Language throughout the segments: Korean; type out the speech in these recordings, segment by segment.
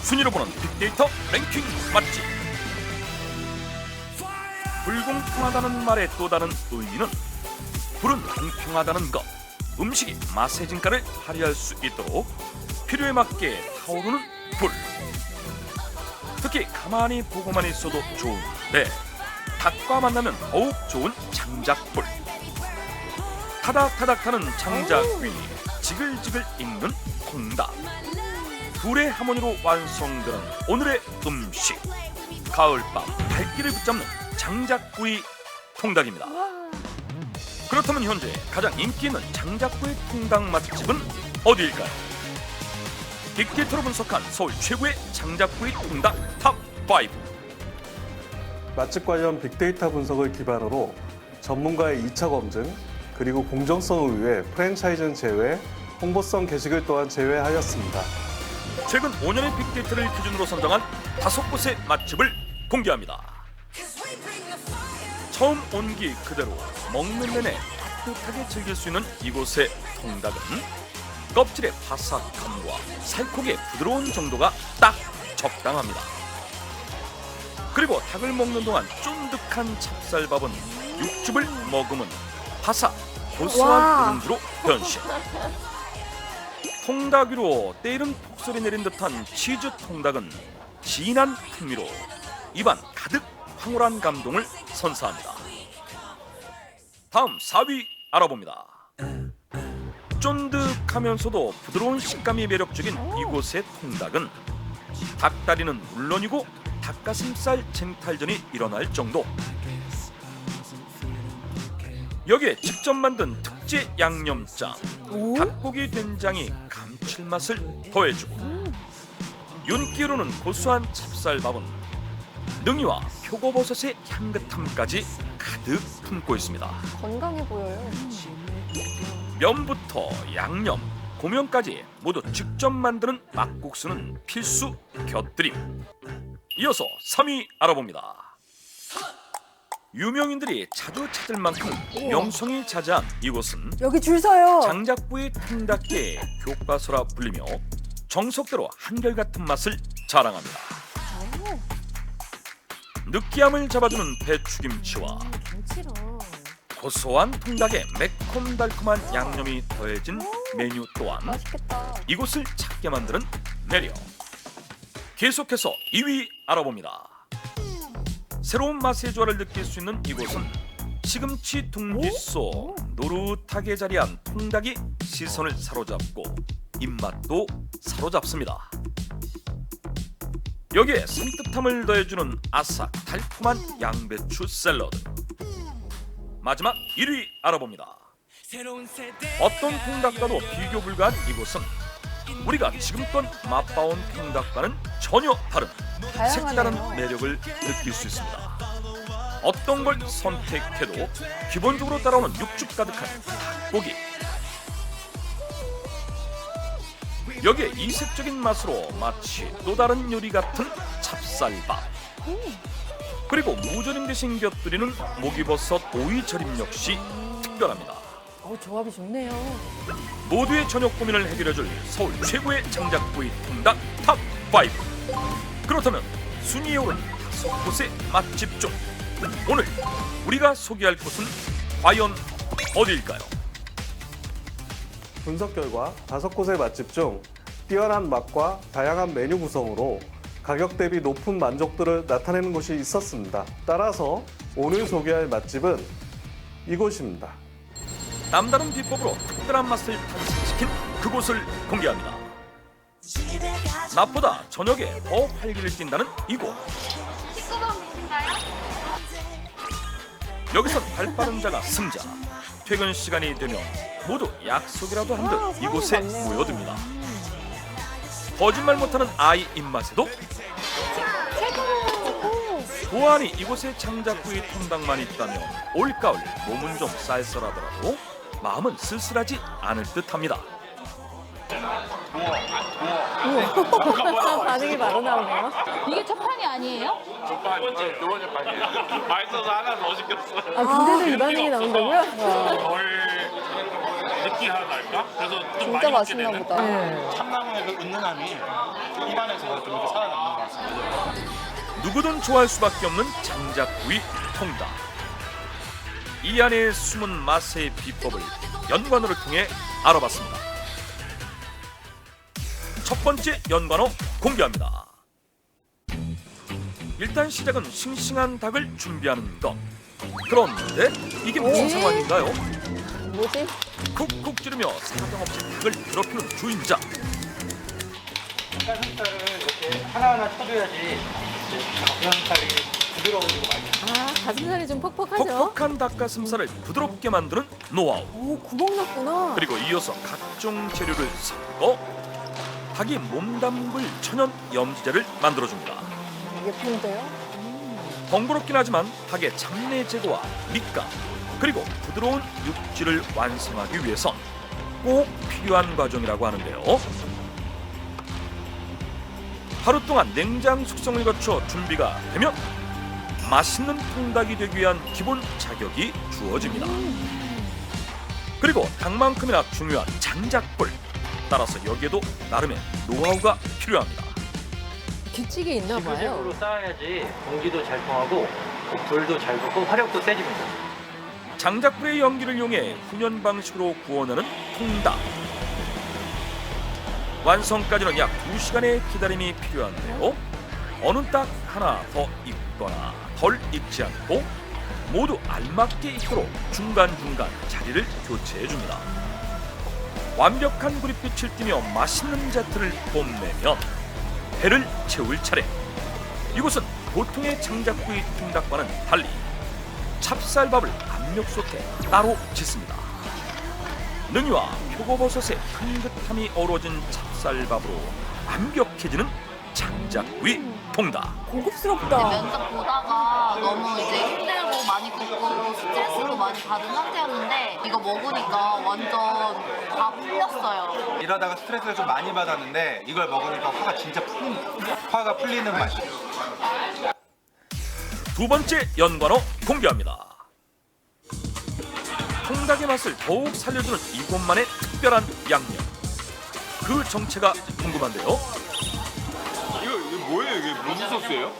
순위로 보는 빅데이터 랭킹 맛집. 불공평하다는 말의 또 다른 의미는 불은 공평하다는 것, 음식이 맛의 진가를 발휘할 수 있도록 필요에 맞게 타오르는 불. 특히 가만히 보고만 있어도 좋은데 닭과 만나면 더욱 좋은 장작불. 타닥타닥 하는 장작 위 지글지글 익는 통닭. 불의 하모니로 완성되는 오늘의 음식. 가을밤 발길을 붙잡는 장작구이 통닭입니다. 그렇다면 현재 가장 인기 있는 장작구이 통닭 맛집은 어디일까요? 빅데이터로 분석한 서울 최고의 장작구이 통닭 탑5. 맛집 관련 빅데이터 분석을 기반으로 전문가의 2차 검증, 그리고 공정성을 위해 프랜차이즈는 제외, 홍보성 게시글 또한 제외하였습니다. 최근 5년의 빅데이터를 기준으로 선정한 5곳의 맛집을 공개합니다. 처음 온기 그대로 먹는 내내 따뜻하게 즐길 수 있는 이곳의 통닭은 껍질의 바삭함과 살코기의 부드러운 정도가 딱 적당합니다. 그리고 닭을 먹는 동안 쫀득한 찹쌀밥은 육즙을 머금은 바삭 고소한 누룽지로 변신. 통닭 위로 때이른 폭설이 내린 듯한 치즈 통닭은 진한 풍미로 입안 가득 황홀한 감동을 선사합니다. 다음 4위 알아봅니다. 쫀득하면서도 부드러운 식감이 매력적인 이곳의 통닭은 닭다리는 물론이고 닭가슴살 쟁탈전이 일어날 정도. 여기에 직접 만든 특제 양념장, 닭고기 된장이 감칠맛을 더해주고 윤기로는 고소한 찹쌀밥은 능이와 표고버섯의 향긋함까지 가득 품고 있습니다. 건강해 보여요. 면부터 양념, 고명까지 모두 직접 만드는 막국수는 필수 곁들임. 이어서 3위 알아봅니다. 유명인들이 자주 찾을 만큼 명성이 자자한 이곳은 여기 줄 서요. 장작구이 통닭계의 교과서라 불리며 정석대로 한결같은 맛을 자랑합니다. 느끼함을 잡아주는 배추김치와 김치랑. 고소한 통닭에 매콤달콤한 양념이 더해진 메뉴 또한 맛있겠다. 이곳을 찾게 만드는 매력. 계속해서 2위 알아봅니다. 새로운 맛의 조화를 느낄 수 있는 이곳은 시금치 둥지 속 노릇하게 자리한 통닭이 시선을 사로잡고 입맛도 사로잡습니다. 여기에 산뜻함을 더해주는 아삭 달콤한 양배추 샐러드. 마지막 1위 알아봅니다. 어떤 통닭과도 비교 불가한 이곳은 우리가 지금껏 맛봐온 통닭과는 전혀 다른 색다른 매력을 느낄 수 있습니다. 어떤 걸 선택해도 기본적으로 따라오는 육즙 가득한 닭고기. 여기에 이색적인 맛으로 마치 또 다른 요리 같은 찹쌀밥. 그리고 무절임 대신 곁들이는 목이버섯 오이절임 역시 특별합니다. 조합이 좋네요. 모두의 저녁 고민을 해결해줄 서울 최고의 장작구이 통닭 탑5. 그렇다면 순위에 오른 5곳의 맛집 중 오늘 우리가 소개할 곳은 과연 어디일까요? 분석 결과 5곳의 맛집 중 뛰어난 맛과 다양한 메뉴 구성으로 가격 대비 높은 만족도를 나타내는 곳이 있었습니다. 따라서 오늘 소개할 맛집은 이곳입니다. 남다른 비법으로 특별한 맛을 탄생시킨 그곳을 공개합니다. 낮보다 저녁에 더 활기를 띈다는 이곳. 여기선 발빠른 자가 승자. 퇴근 시간이 되면 모두 약속이라도 한 듯 이곳에 모여듭니다. 거짓말 못하는 아이 입맛에도 보안이 이곳에 장작구이 통닭만 있다면 올가을 몸은 좀 쌀쌀하더라도 마음은 쓸쓸하지 않을 듯합니다. 반응이 바로 나오네요. 이게 첫 판이 아니에요? 두 번째 판이에요. 맛있어서 하나 더 시켰어요. 근데도 이 반응이 나온다고요? 덜 느끼하다 할까? 그래서 좀 진짜 많이 먹게 맛있나 되는 보다. 참나무의 그 은은함이 입안에서 좀 이렇게 누구든 좋아할 수밖에 없는 장작구이 통닭. 이 안에 숨은 맛의 비법을 연관어를 통해 알아봤습니다. 첫 번째 연관어 공개합니다. 일단 시작은 싱싱한 닭을 준비하는 것. 그런데 이게 무슨 상황인가요? 뭐지? 쿡쿡 찌르며 사정없이 닭을 괴롭히는 주인장. 닭가슴살을 이렇게 하나하나 쳐줘야지 닭가슴살이 부드러워지고 맛있어요. 아, 가슴살이 좀 퍽퍽하죠? 퍽퍽한 닭가슴살을 부드럽게 만드는 노하우. 오, 구멍 났구나. 그리고 이어서 각종 재료를 섞어 닭이 몸담글 천연 염지제를 만들어줍니다. 예쁜데요? 번거롭긴 하지만 닭의 잡내 제거와 밑감 그리고 부드러운 육질을 완성하기 위해선 꼭 필요한 과정이라고 하는데요. 하루 동안 냉장 숙성을 거쳐 준비가 되면 맛있는 통닭이 되기 위한 기본 자격이 주어집니다. 그리고 닭만큼이나 중요한 장작불. 따라서 여기에도 나름의 노하우가 필요합니다. 규칙이 있나 봐요. 지그재그로 쌓아야지 공기도 잘 통하고 불도 잘 붙고 화력도 세집니다. 장작불의 연기를 이용해 훈연 방식으로 구워내는 통닭. 완성까지는 약 2시간의 기다림이 필요한데요. 어느 딱 하나 더 익거나 덜 익지 않고 모두 알맞게 익도록 중간중간 자리를 교체해줍니다. 완벽한 구릿빛을 띠며 맛있는 자태를 뽐내면 배를 채울 차례. 이곳은 보통의 장작구이 통닭과는 달리 찹쌀밥을 압력솥에 따로 짓습니다. 능이와 표고버섯의 향긋함이 어우러진 찹쌀밥으로 완벽해지는 장작구이 통닭. 고급스럽다. 면접 보다가 너무 이제 힘들고 많이 걷고 스트레스도 많이 받은 상태였는데 이거 먹으니까 완전 다 풀렸어요. 이러다가 스트레스를 좀 많이 받았는데 이걸 먹으니까 화가 풀리는 맛이에요. 두 번째 연관어 공개합니다. 통닭의 맛을 더욱 살려주는 이곳만의 특별한 양념. 그 정체가 궁금한데요. 이게 뭐예요? 이게 무슨 소스예요?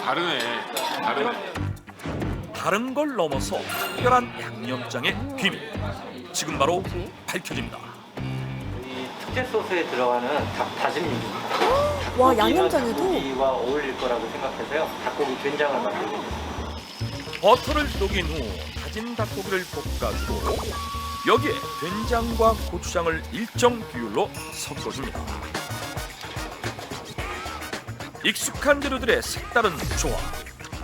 다르네. 다른 걸 넘어서 특별한 양념장의 비밀. 지금 바로 밝혀집니다. 이 특제 소스에 들어가는 닭 다짐육입니다. 와, 양념장에도? 고기와 어울릴 거라고 생각해서요. 닭고기 된장을 만들게 됐습니다. 버터를 녹인 후 다진 닭고기를 볶아주고 여기에 된장과 고추장을 일정 비율로 섞어줍니다. 익숙한 재료들의 색다른 조합,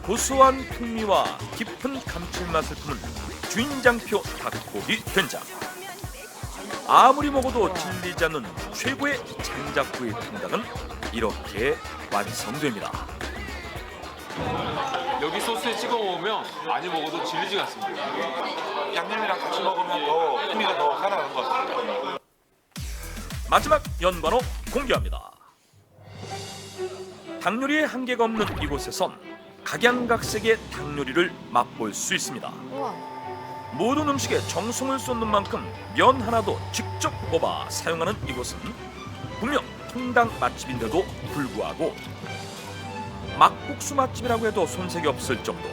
고소한 풍미와 깊은 감칠맛을 품은 주인장표 닭고기 된장. 아무리 먹어도 질리지 않는 최고의 장작구이 통닭은 이렇게 완성됩니다. 여기 소스에 찍어 먹으면 많이 먹어도 질리지가 않습니다. 양념이랑 같이 먹으면 더 풍미가 더 살아나는 것 같아요. 마지막 연관어 공개합니다. 닭요리에 한계가 없는 이곳에선 각양각색의 닭요리를 맛볼 수 있습니다. 우와. 모든 음식에 정성을 쏟는 만큼 면 하나도 직접 뽑아 사용하는 이곳은 분명 통닭 맛집인데도 불구하고 막국수 맛집이라고 해도 손색이 없을 정도.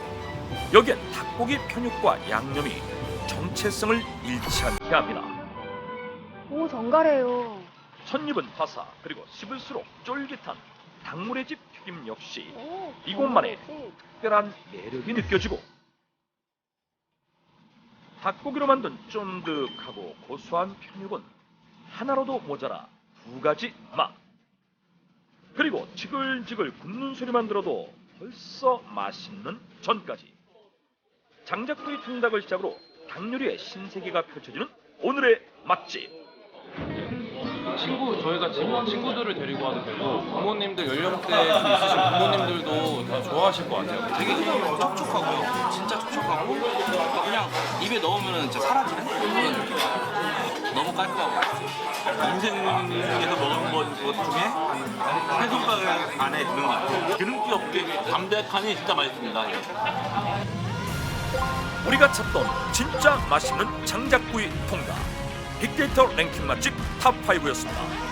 여기엔 닭고기 편육과 양념이 정체성을 잃지 않게 합니다. 오, 정갈해요. 첫입은 바삭 그리고 씹을수록 쫄깃한 닭물의 집 튀김 역시 오, 이곳만의 정갈이지. 특별한 매력이 느껴지고 닭고기로 만든 쫀득하고 고소한 편육은 하나로도 모자라 두 가지 맛. 그리고 지글지글 굽는 소리만 들어도 벌써 맛있는 전까지. 장작구이 통닭을 시작으로 닭요리의 신세계가 펼쳐지는 오늘의 맛집. 저희가 친구들을 데리고 와도 되고 부모님들 연령대 좀 있으신 부모님들도 다 좋아하실 것 같아요. 되게 촉촉하고요. 진짜 촉촉하고 그냥 입에 넣으면 진짜 사라지는 그런 느낌. 너무 깔끔하고 맛있어요. 인생에서 먹은 것 중에 한 세 손가락 안에 드는 것 같아요. 기름기 없게 담백하니 진짜 맛있습니다. 우리가 찾던 진짜 맛있는 장작구이 통닭. 빅데이터 랭킹 맛집 탑5였습니다.